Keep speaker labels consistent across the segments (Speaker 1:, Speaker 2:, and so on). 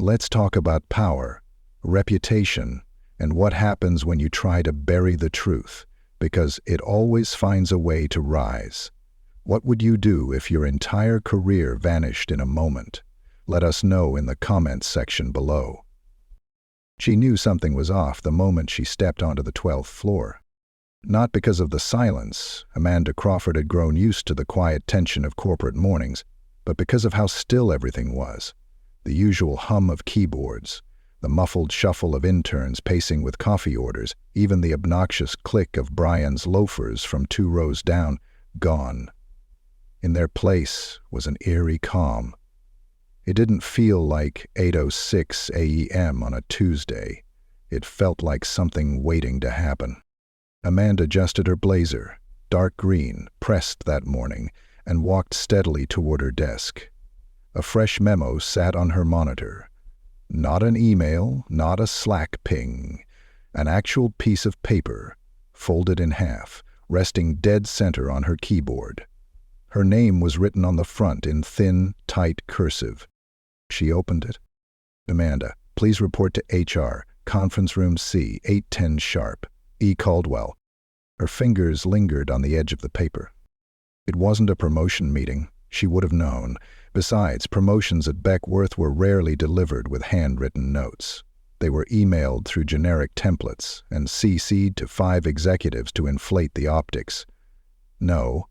Speaker 1: let's talk about power, reputation, and what happens when you try to bury the truth, because it always finds a way to rise. What would you do if your entire career vanished in a moment? Let us know in the comments section below. She knew something was off the moment she stepped onto the 12th floor. Not because of the silence, Amanda Crawford had grown used to the quiet tension of corporate mornings, but because of how still everything was. The usual hum of keyboards, the muffled shuffle of interns pacing with coffee orders, even the obnoxious click of Brian's loafers from 2 rows down, gone. In their place was an eerie calm. It didn't feel like 8:06 a.m. on a Tuesday. It felt like something waiting to happen. Amanda adjusted her blazer, dark green, pressed that morning, and walked steadily toward her desk. A fresh memo sat on her monitor. Not an email, not a Slack ping. An actual piece of paper, folded in half, resting dead center on her keyboard. Her name was written on the front in thin, tight cursive. She opened it. Amanda, please report to HR, conference room C, 8:10 sharp. E. Caldwell. Her fingers lingered on the edge of the paper. It wasn't a promotion meeting. She would have known. Besides, promotions at Beckworth were rarely delivered with handwritten notes. They were emailed through generic templates and CC'd to 5 executives to inflate the optics. No,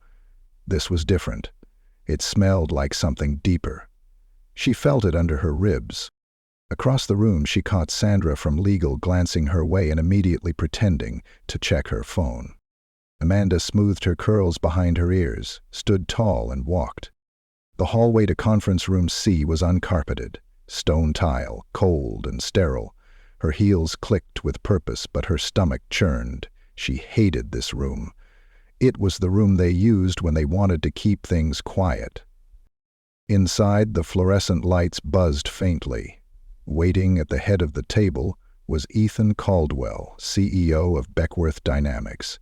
Speaker 1: this was different. It smelled like something deeper. She felt it under her ribs. Across the room, she caught Sandra from legal glancing her way and immediately pretending to check her phone. Amanda smoothed her curls behind her ears, stood tall, and walked. The hallway to conference room C was uncarpeted, stone tile, cold and sterile. Her heels clicked with purpose, but her stomach churned. She hated this room. It was the room they used when they wanted to keep things quiet. Inside, the fluorescent lights buzzed faintly. Waiting at the head of the table was Ethan Caldwell, CEO of Beckworth Dynamics.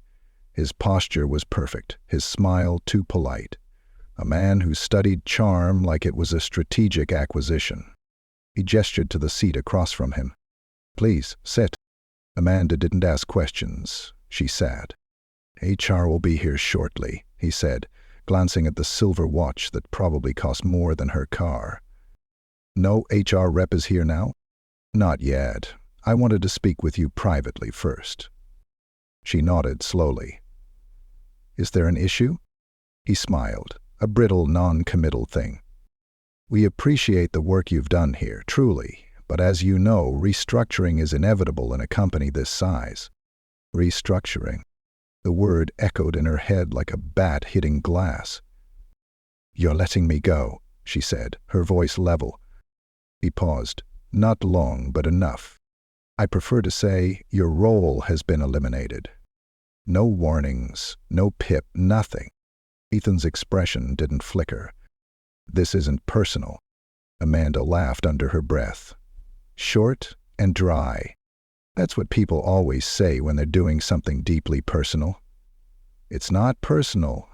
Speaker 1: His posture was perfect, his smile too polite. A man who studied charm like it was a strategic acquisition. He gestured to the seat across from him. Please, sit. Amanda didn't ask questions. She sat. HR will be here shortly, he said, glancing at the silver watch that probably cost more than her car. No HR rep is here now? Not yet. I wanted to speak with you privately first. She nodded slowly. Is there an issue? He smiled, a brittle, non-committal thing. We appreciate the work you've done here, truly, but as you know, restructuring is inevitable in a company this size. Restructuring. The word echoed in her head like a bat hitting glass. You're letting me go, she said, her voice level. He paused. Not long, but enough. I prefer to say your role has been eliminated. No warnings, no pip, nothing. Ethan's expression didn't flicker. This isn't personal. Amanda laughed under her breath. Short and dry. That's what people always say when they're doing something deeply personal. It's not personal.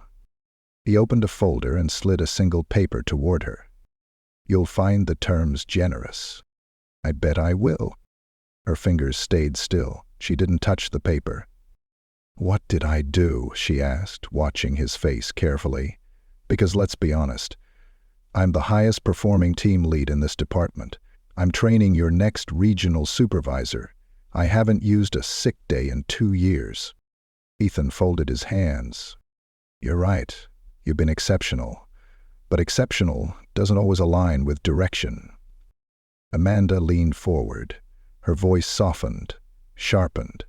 Speaker 1: He opened a folder and slid a single paper toward her. You'll find the terms generous. I bet I will. Her fingers stayed still. She didn't touch the paper. What did I do? She asked, watching his face carefully. Because let's be honest, I'm the highest performing team lead in this department. I'm training your next regional supervisor. I haven't used a sick day in 2 years. Ethan folded his hands. You're right. You've been exceptional. But exceptional doesn't always align with direction. Amanda leaned forward. Her voice softened, sharpened.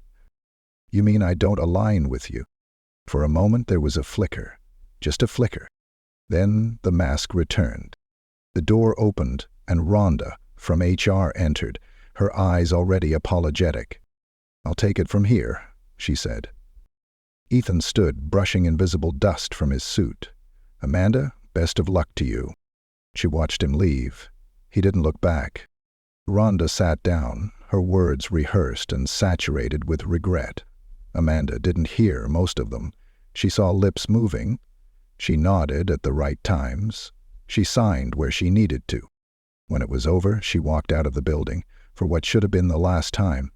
Speaker 1: You mean I don't align with you? For a moment there was a flicker, just a flicker. Then the mask returned. The door opened and Rhonda from HR entered, her eyes already apologetic. I'll take it from here, she said. Ethan stood, brushing invisible dust from his suit. Amanda, best of luck to you. She watched him leave. He didn't look back. Rhonda sat down, her words rehearsed and saturated with regret. Amanda didn't hear most of them. She saw lips moving. She nodded at the right times. She signed where she needed to. When it was over, she walked out of the building, for what should have been the last time.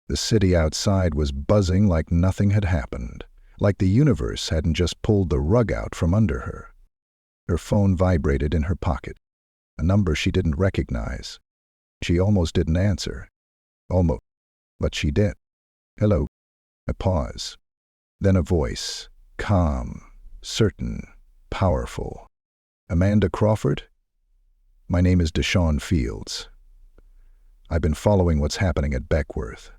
Speaker 1: The city outside was buzzing like nothing had happened, like the universe hadn't just pulled the rug out from under her. Her phone vibrated in her pocket, a number she didn't recognize. She almost didn't answer. Almost, but she did. Hello. A pause. Then a voice, calm, certain, powerful. Amanda Crawford? My name is Deshaun Fields. I've been following what's happening at Beckworth,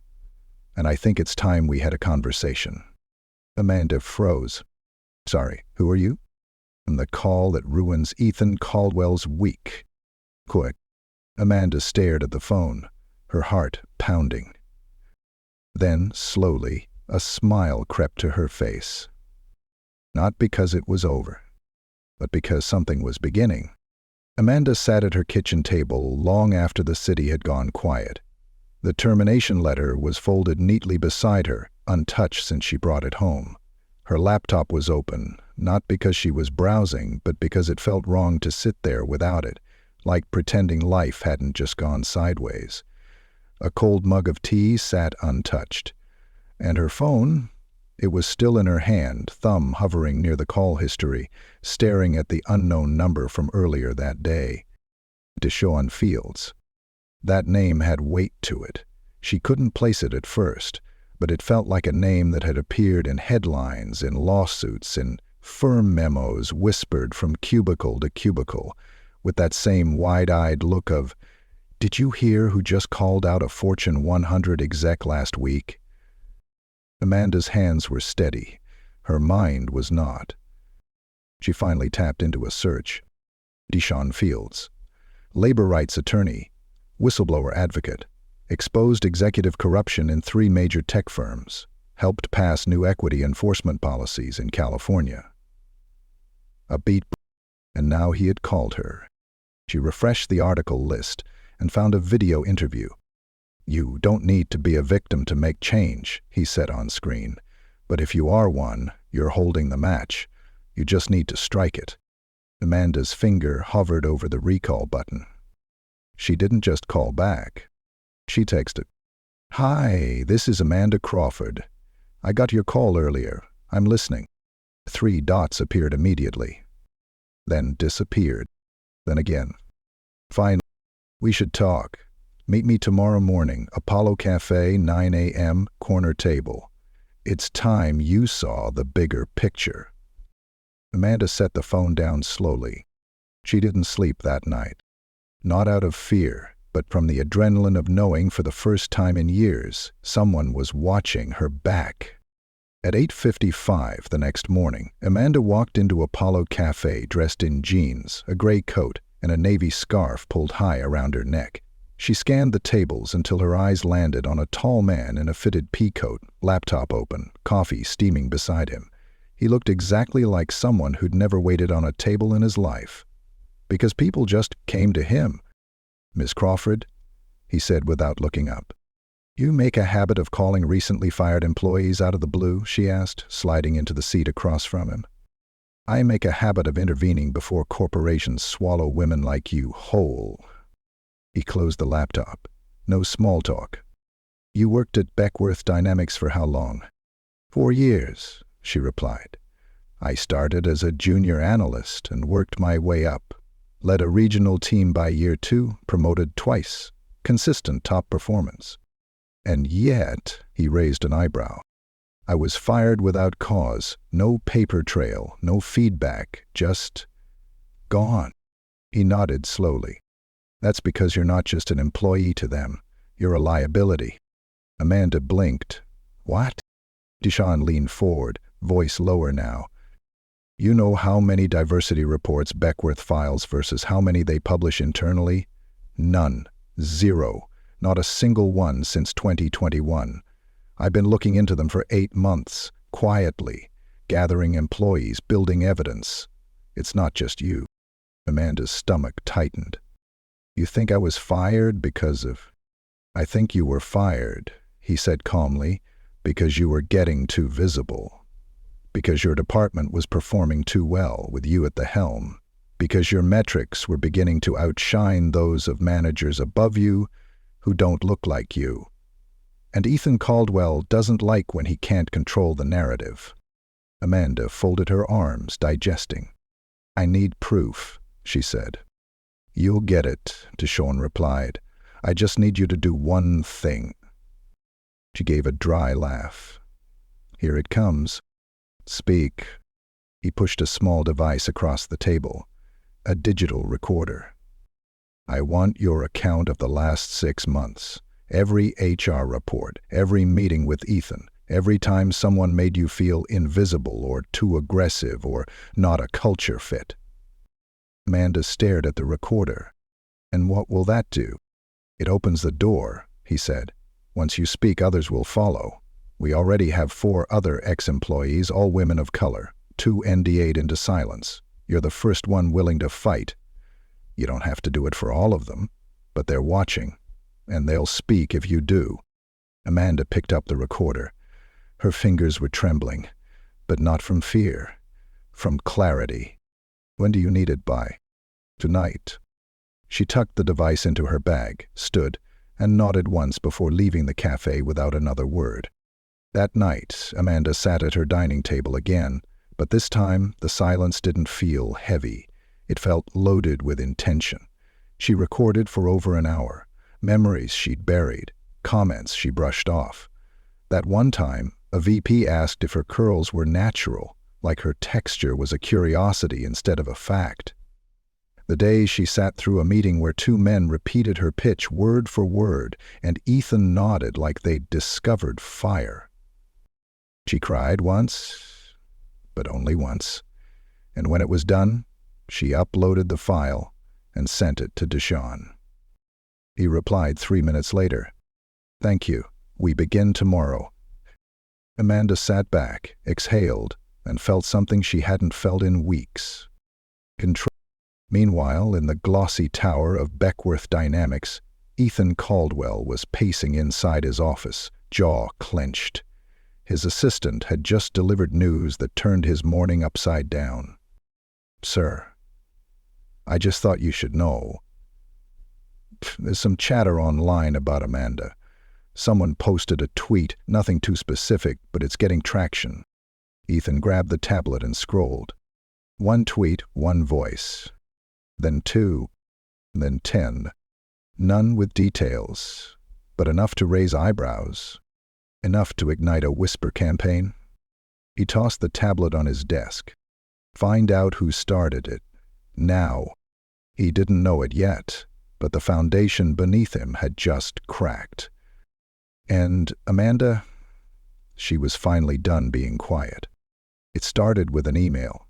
Speaker 1: and I think it's time we had a conversation. Amanda froze. Sorry, who are you? I'm the call that ruins Ethan Caldwell's week. Quick. Amanda stared at the phone, her heart pounding. Then, slowly, a smile crept to her face. Not because it was over, but because something was beginning. Amanda sat at her kitchen table long after the city had gone quiet. The termination letter was folded neatly beside her, untouched since she brought it home. Her laptop was open, not because she was browsing, but because it felt wrong to sit there without it, like pretending life hadn't just gone sideways. A cold mug of tea sat untouched. And her phone, it was still in her hand, thumb hovering near the call history, staring at the unknown number from earlier that day. Deshaun Fields. That name had weight to it. She couldn't place it at first, but it felt like a name that had appeared in headlines, in lawsuits, in firm memos whispered from cubicle to cubicle, with that same wide-eyed look of, "Did you hear who just called out a Fortune 100 exec last week?" Amanda's hands were steady. Her mind was not. She finally tapped into a search. Deshaun Fields. Labor rights attorney. Whistleblower advocate. Exposed executive corruption in 3 major tech firms. Helped pass new equity enforcement policies in California. A beat, and now he had called her. She refreshed the article list and found a video interview. "You don't need to be a victim to make change," he said on screen. "But if you are one, you're holding the match. You just need to strike it." Amanda's finger hovered over the recall button. She didn't just call back. She texted, "Hi, this is Amanda Crawford. I got your call earlier. I'm listening." 3 dots appeared immediately, then disappeared. Then again. "Fine. We should talk. Meet me tomorrow morning, Apollo Cafe, 9 a.m., corner table. It's time you saw the bigger picture." Amanda set the phone down slowly. She didn't sleep that night. Not out of fear, but from the adrenaline of knowing for the first time in years someone was watching her back. At 8:55 the next morning, Amanda walked into Apollo Cafe dressed in jeans, a gray coat, and a navy scarf pulled high around her neck. She scanned the tables until her eyes landed on a tall man in a fitted pea coat, laptop open, coffee steaming beside him. He looked exactly like someone who'd never waited on a table in his life. Because people just came to him. "Miss Crawford?" he said without looking up. "You make a habit of calling recently fired employees out of the blue?" she asked, sliding into the seat across from him. "I make a habit of intervening before corporations swallow women like you whole." He closed the laptop. "No small talk. You worked at Beckworth Dynamics for how long?" 4 years, she replied. "I started as a junior analyst and worked my way up. Led a regional team by year 2, promoted twice. Consistent top performance. And yet," he raised an eyebrow, "I was fired without cause, no paper trail, no feedback, just gone." He nodded slowly. "That's because you're not just an employee to them. You're a liability." Amanda blinked. "What?" Deshaun leaned forward, voice lower now. "You know how many diversity reports Beckworth files versus how many they publish internally? None. 0. Not a single one since 2021. I've been looking into them for 8 months, quietly, gathering employees, building evidence. It's not just you." Amanda's stomach tightened. "You think I was fired because of—" "I think you were fired," he said calmly, "because you were getting too visible. Because your department was performing too well with you at the helm. because your metrics were beginning to outshine those of managers above you who don't look like you. And Ethan Caldwell doesn't like when he can't control the narrative. Amanda folded her arms, digesting. I need proof, she said. You'll get it, Deshawn replied. I just need you to do one thing. She gave a dry laugh. Here it comes. Speak. He pushed a small device across the table, a digital recorder. I want your account of the last 6 months. Every HR report, every meeting with Ethan, every time someone made you feel invisible or too aggressive or not a culture fit. Amanda stared at the recorder. And what will that do? It opens the door, he said. Once you speak, others will follow. We already have 4 other ex-employees, all women of color, 2 NDA'd into silence. You're the first one willing to fight. You don't have to do it for all of them, but they're watching, and they'll speak if you do. Amanda picked up the recorder. Her fingers were trembling, but not from fear, from clarity. When do you need it by? Tonight. She tucked the device into her bag, stood, and nodded once before leaving the cafe without another word. That night, Amanda sat at her dining table again, but this time the silence didn't feel heavy. It felt loaded with intention. She recorded for over an hour, memories she'd buried, comments she brushed off. That one time, a VP asked if her curls were natural, like her texture was a curiosity instead of a fact. The day she sat through a meeting where 2 men repeated her pitch word for word, and Ethan nodded like they'd discovered fire. She cried once, but only once, and when it was done, she uploaded the file and sent it to Deshawn. He replied 3 minutes later, Thank you. We begin tomorrow. Amanda sat back, exhaled, and felt something she hadn't felt in weeks. Control. Meanwhile, in the glossy tower of Beckworth Dynamics, Ethan Caldwell was pacing inside his office, jaw clenched. His assistant had just delivered news that turned his morning upside down. Sir, I just thought you should know. There's some chatter online about Amanda. Someone posted a tweet, nothing too specific, but it's getting traction. Ethan grabbed the tablet and scrolled. 1 tweet, 1 voice. Then 2, then 10. None with details, but enough to raise eyebrows. Enough to ignite a whisper campaign. He tossed the tablet on his desk. Find out who started it. Now. He didn't know it yet, but the foundation beneath him had just cracked. And Amanda, she was finally done being quiet. It started with an email.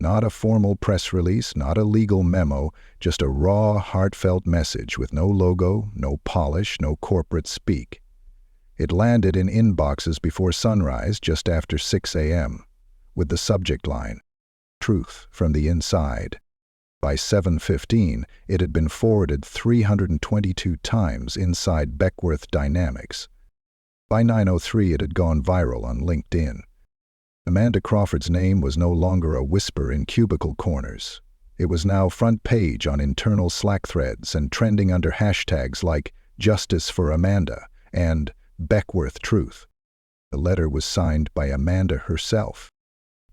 Speaker 1: Not a formal press release, not a legal memo, just a raw, heartfelt message with no logo, no polish, no corporate speak. It landed in inboxes before sunrise just after 6 a.m., with the subject line, Truth from the Inside. By 7:15, it had been forwarded 322 times inside Beckworth Dynamics. By 9:03, it had gone viral on LinkedIn. Amanda Crawford's name was no longer a whisper in cubicle corners. It was now front page on internal Slack threads and trending under hashtags like Justice for Amanda and Beckworth Truth. The letter was signed by Amanda herself.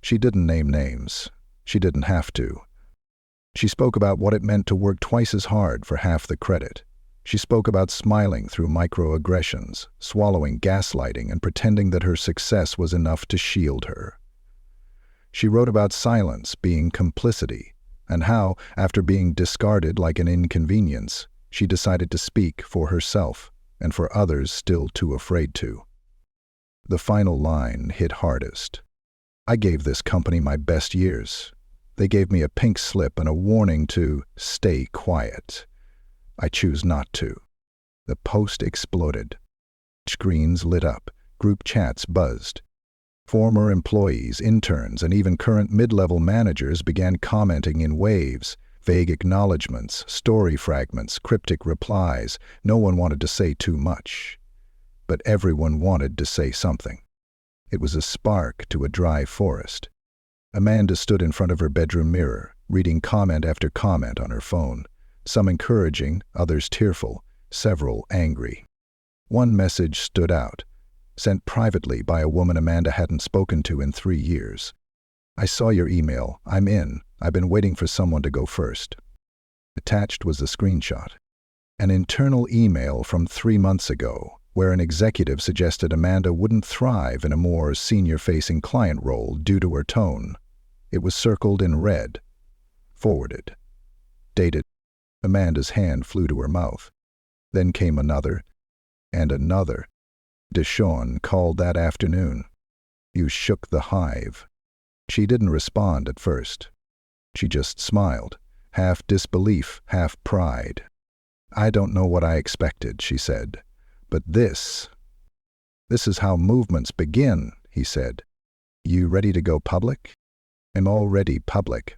Speaker 1: She didn't name names. She didn't have to. She spoke about what it meant to work twice as hard for half the credit. She spoke about smiling through microaggressions, swallowing gaslighting, and pretending that her success was enough to shield her. She wrote about silence being complicity, and how, after being discarded like an inconvenience, she decided to speak for herself and for others still too afraid to. The final line hit hardest. I gave this company my best years. They gave me a pink slip and a warning to stay quiet. I choose not to. The post exploded. Screens lit up. Group chats buzzed. Former employees, interns, and even current mid-level managers began commenting in waves, vague acknowledgments, story fragments, cryptic replies. No one wanted to say too much. But everyone wanted to say something. It was a spark to a dry forest. Amanda stood in front of her bedroom mirror, reading comment after comment on her phone, some encouraging, others tearful, several angry. One message stood out, sent privately by a woman Amanda hadn't spoken to in 3 years. "I saw your email. I'm in. I've been waiting for someone to go first." Attached was a screenshot. An internal email from 3 months ago, where an executive suggested Amanda wouldn't thrive in a more senior-facing client role due to her tone. It was circled in red. Forwarded. Dated. Amanda's hand flew to her mouth. Then came another, and another. Deshawn called that afternoon. "You shook the hive." She didn't respond at first. She just smiled, half disbelief, half pride. "I don't know what I expected," she said. "But this is how movements begin," he said. "You ready to go public?" "I'm already public.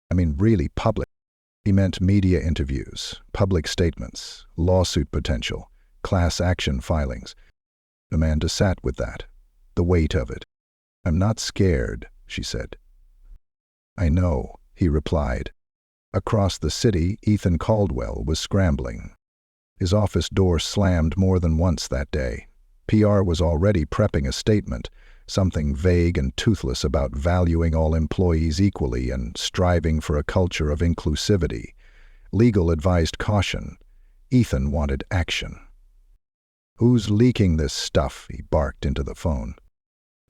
Speaker 1: I mean really public." He meant media interviews, public statements, lawsuit potential, class action filings. Amanda sat with that, the weight of it. "I'm not scared," she said. "I know," he replied. Across the city, Ethan Caldwell was scrambling. His office door slammed more than once that day. PR was already prepping a statement, something vague and toothless about valuing all employees equally and striving for a culture of inclusivity. Legal advised caution. Ethan wanted action. "Who's leaking this stuff?" he barked into the phone.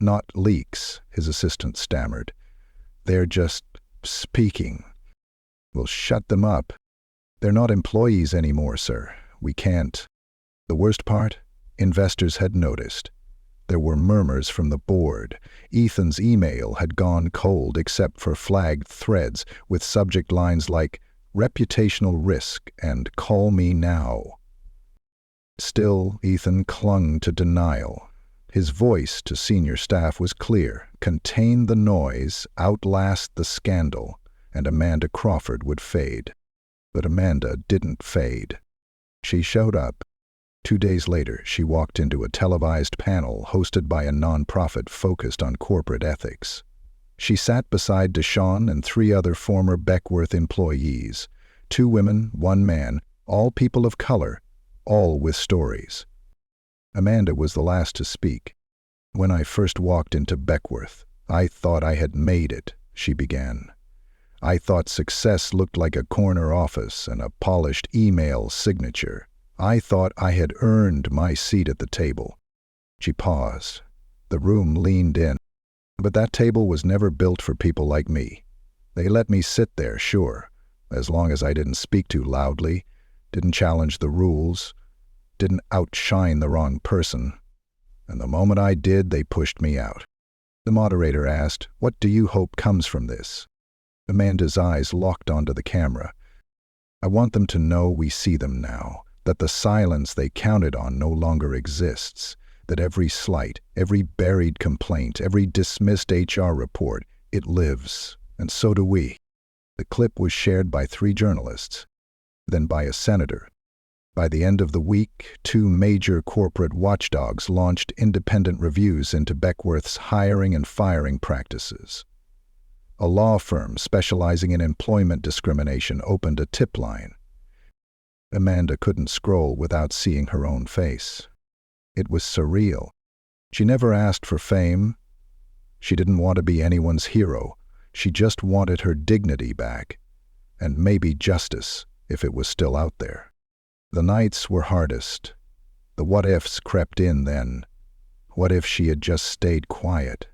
Speaker 1: "Not leaks," his assistant stammered. "They're just speaking." "We'll shut them up." "They're not employees anymore, sir. We can't." The worst part? Investors had noticed. There were murmurs from the board. Ethan's email had gone cold except for flagged threads with subject lines like "reputational risk" and "call me now." Still, Ethan clung to denial. His voice to senior staff was clear: contain the noise, outlast the scandal, and Amanda Crawford would fade. But Amanda didn't fade. She showed up. 2 days later, she walked into a televised panel hosted by a nonprofit focused on corporate ethics. She sat beside Deshawn and 3 other former Beckworth employees, 2 women, 1 man, all people of color, all with stories. Amanda was the last to speak. "When I first walked into Beckworth, I thought I had made it," she began. "I thought success looked like a corner office and a polished email signature. I thought I had earned my seat at the table." She paused. The room leaned in. "But that table was never built for people like me. They let me sit there, sure, as long as I didn't speak too loudly, didn't challenge the rules, didn't outshine the wrong person. And the moment I did, they pushed me out." The moderator asked, "What do you hope comes from this?" Amanda's eyes locked onto the camera. "I want them to know we see them now, that the silence they counted on no longer exists, that every slight, every buried complaint, every dismissed HR report, it lives, and so do we." The clip was shared by 3 journalists, then by a senator. By the end of the week, 2 major corporate watchdogs launched independent reviews into Beckworth's hiring and firing practices. A law firm specializing in employment discrimination opened a tip line. Amanda couldn't scroll without seeing her own face. It was surreal. She never asked for fame. She didn't want to be anyone's hero. She just wanted her dignity back, and maybe justice, if it was still out there. The nights were hardest. The what-ifs crept in then. What if she had just stayed quiet?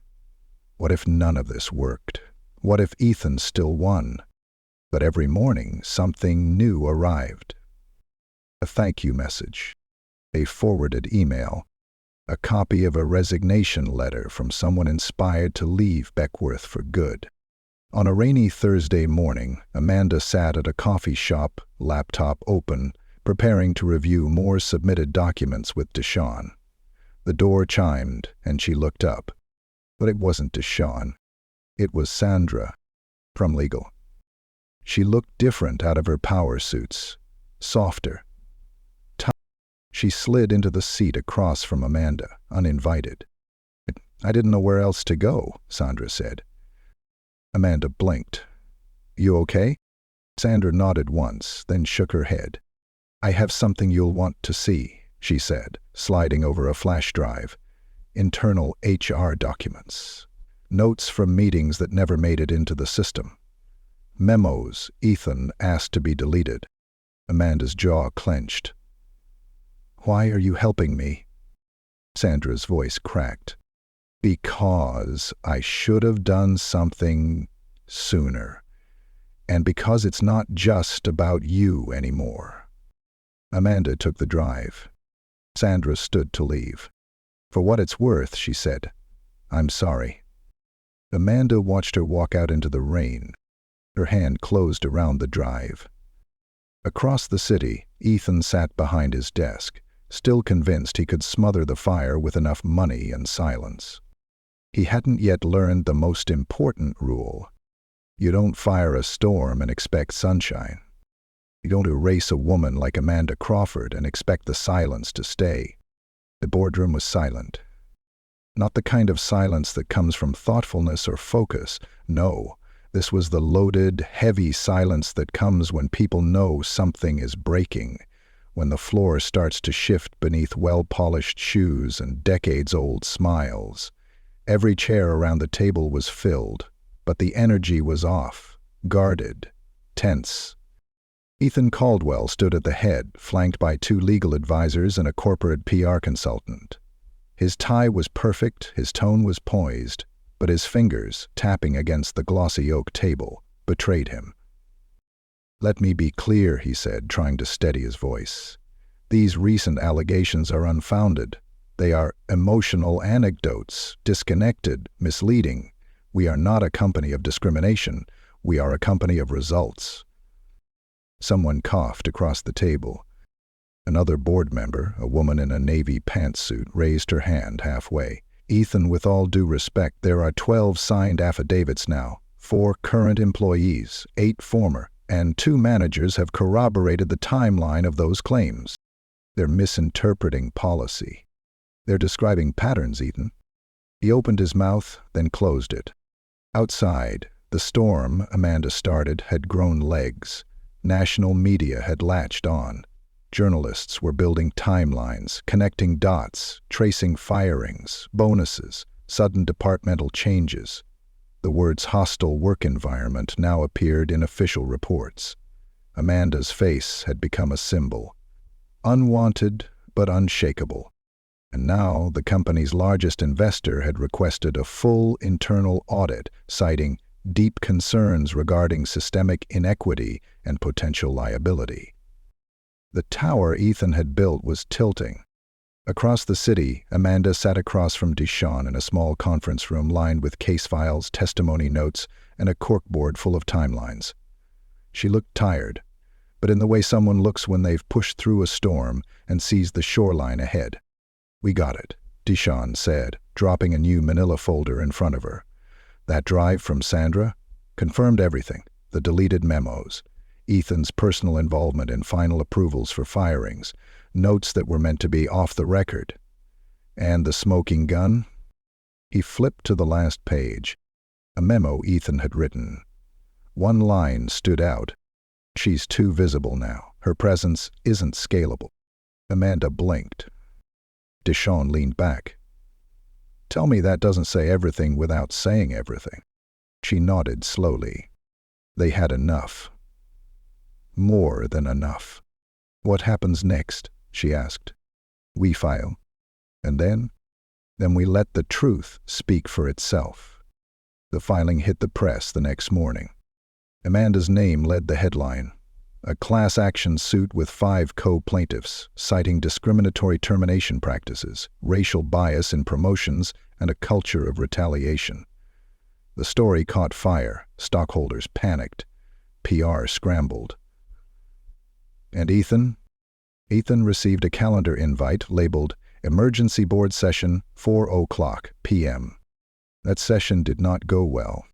Speaker 1: What if none of this worked? What if Ethan still won? But every morning, something new arrived. A thank you message, a forwarded email, a copy of a resignation letter from someone inspired to leave Beckworth for good. On a rainy Thursday morning, Amanda sat at a coffee shop, laptop open, preparing to review more submitted documents with Deshawn. The door chimed, and she looked up. But it wasn't Deshawn. It was Sandra, from legal. She looked different out of her power suits, softer. She slid into the seat across from Amanda, uninvited. "I didn't know where else to go," Sandra said. Amanda blinked. You okay? Sandra nodded once, then shook her head. I have something you'll want to see, she said, sliding over a flash drive. Internal HR documents. Notes from meetings that never made it into the system. Memos Ethan asked to be deleted. Amanda's jaw clenched. Why are you helping me? Sandra's voice cracked. Because I should have done something sooner. And because it's not just about you anymore. Amanda took the drive. Sandra stood to leave. For what it's worth, she said, I'm sorry. Amanda watched her walk out into the rain. Her hand closed around the drive. Across the city, Ethan sat behind his desk, still convinced he could smother the fire with enough money and silence. He hadn't yet learned the most important rule. You don't fire a storm and expect sunshine. You don't erase a woman like Amanda Crawford and expect the silence to stay. The boardroom was silent. Not the kind of silence that comes from thoughtfulness or focus. No, this was the loaded, heavy silence that comes when people know something is breaking, when the floor starts to shift beneath well-polished shoes and decades-old smiles. Every chair around the table was filled, but the energy was off, guarded, tense. Ethan Caldwell stood at the head, flanked by 2 legal advisors and a corporate PR consultant. His tie was perfect, his tone was poised, but his fingers, tapping against the glossy oak table, betrayed him. Let me be clear, he said, trying to steady his voice. These recent allegations are unfounded. They are emotional anecdotes, disconnected, misleading. We are not a company of discrimination. We are a company of results. Someone coughed across the table. Another board member, a woman in a navy pantsuit, raised her hand halfway. Ethan, with all due respect, there are 12 signed affidavits now, 4 current employees, 8 former, and 2 managers have corroborated the timeline of those claims. They're misinterpreting policy. They're describing patterns, Ethan. He opened his mouth, then closed it. Outside, the storm Amanda started had grown legs. National media had latched on. Journalists were building timelines, connecting dots, tracing firings, bonuses, sudden departmental changes. The words hostile work environment now appeared in official reports. Amanda's face had become a symbol. Unwanted, but unshakable. And now the company's largest investor had requested a full internal audit, citing deep concerns regarding systemic inequity and potential liability. The tower Ethan had built was tilting. Across the city, Amanda sat across from Deshawn in a small conference room lined with case files, testimony notes, and a corkboard full of timelines. She looked tired, but in the way someone looks when they've pushed through a storm and sees the shoreline ahead. We got it, Deshawn said, dropping a new manila folder in front of her. That drive from Sandra confirmed everything, the deleted memos, Ethan's personal involvement in final approvals for firings, notes that were meant to be off the record. And the smoking gun? He flipped to the last page, a memo Ethan had written. One line stood out. She's too visible now. Her presence isn't scalable. Amanda blinked. Deshawn leaned back. Tell me that doesn't say everything without saying everything. She nodded slowly. They had enough. More than enough. What happens next? She asked. We file. And then? Then we let the truth speak for itself. The filing hit the press the next morning. Amanda's name led the headline. A class action suit with 5 co-plaintiffs, citing discriminatory termination practices, racial bias in promotions, and a culture of retaliation. The story caught fire. Stockholders panicked. PR scrambled. And Ethan? Ethan received a calendar invite labeled Emergency Board Session, 4:00 p.m. That session did not go well.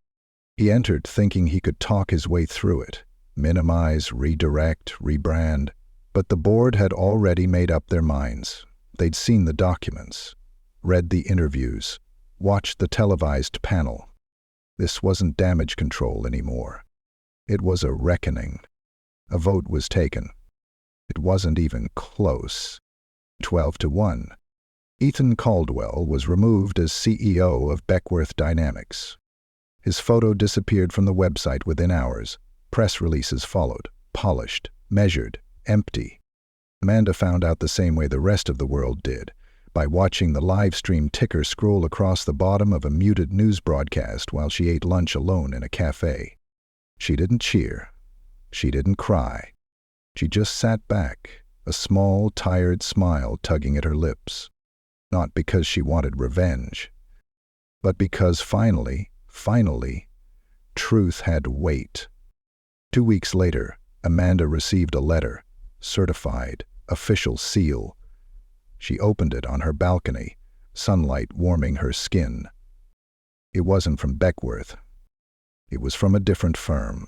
Speaker 1: He entered thinking he could talk his way through it. Minimize, redirect, rebrand. But the board had already made up their minds. They'd seen the documents, read the interviews, watched the televised panel. This wasn't damage control anymore. It was a reckoning. A vote was taken. It wasn't even close. 12-1. Ethan Caldwell was removed as CEO of Beckworth Dynamics. His photo disappeared from the website within hours. Press releases followed, polished, measured, empty. Amanda found out the same way the rest of the world did, by watching the live stream ticker scroll across the bottom of a muted news broadcast while she ate lunch alone in a cafe. She didn't cheer. She didn't cry. She just sat back, a small, tired smile tugging at her lips. Not because she wanted revenge, but because finally, truth had weight. 2 weeks later, Amanda received a letter, certified, official seal. She opened it on her balcony, sunlight warming her skin. It wasn't from Beckworth. It was from a different firm,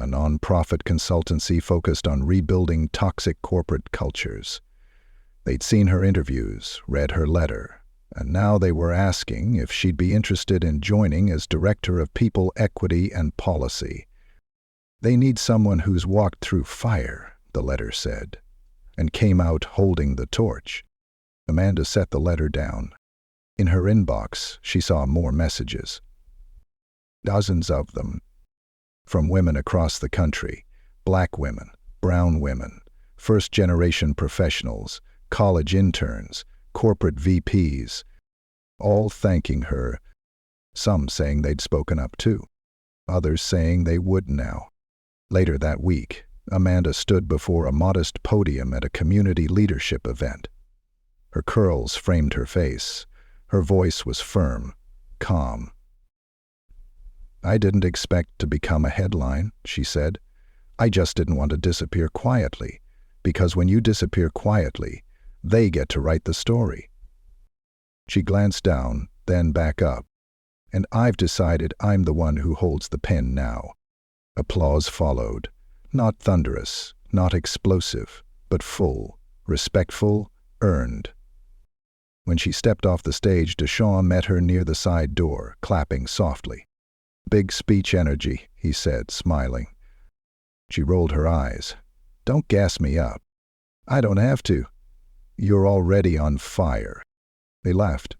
Speaker 1: a non-profit consultancy focused on rebuilding toxic corporate cultures. They'd seen her interviews, read her letter, and now they were asking if she'd be interested in joining as Director of People, Equity, and Policy. They need someone who's walked through fire, the letter said, and came out holding the torch. Amanda set the letter down. In her inbox, she saw more messages. Dozens of them. From women across the country, black women, brown women, first-generation professionals, college interns, corporate VPs, all thanking her, some saying they'd spoken up too, others saying they would now. Later that week, Amanda stood before a modest podium at a community leadership event. Her curls framed her face. Her voice was firm, calm. "I didn't expect to become a headline," she said. "I just didn't want to disappear quietly, because when you disappear quietly, they get to write the story." She glanced down, then back up. "And I've decided I'm the one who holds the pen now." Applause followed. Not thunderous, not explosive, but full, respectful, earned. When she stepped off the stage, Deshawn met her near the side door, clapping softly. "Big speech energy," he said, smiling. She rolled her eyes. "Don't gas me up." "I don't have to." "You're already on fire." They left.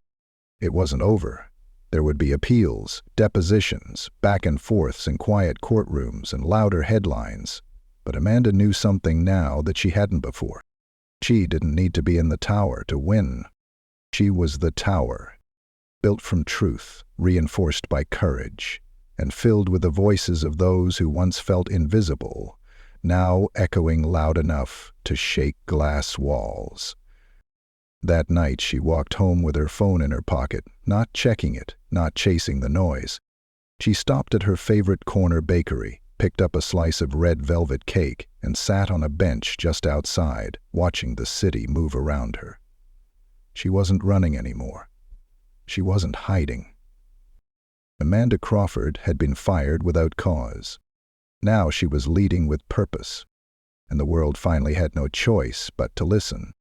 Speaker 1: It wasn't over. There would be appeals, depositions, back and forths in quiet courtrooms, and louder headlines. But Amanda knew something now that she hadn't before. She didn't need to be in the tower to win. She was the tower, built from truth, reinforced by courage, and filled with the voices of those who once felt invisible, now echoing loud enough to shake glass walls. That night she walked home with her phone in her pocket, not checking it, not chasing the noise. She stopped at her favorite corner bakery, picked up a slice of red velvet cake, and sat on a bench just outside, watching the city move around her. She wasn't running anymore. She wasn't hiding. Amanda Crawford had been fired without cause. Now she was leading with purpose, and the world finally had no choice but to listen.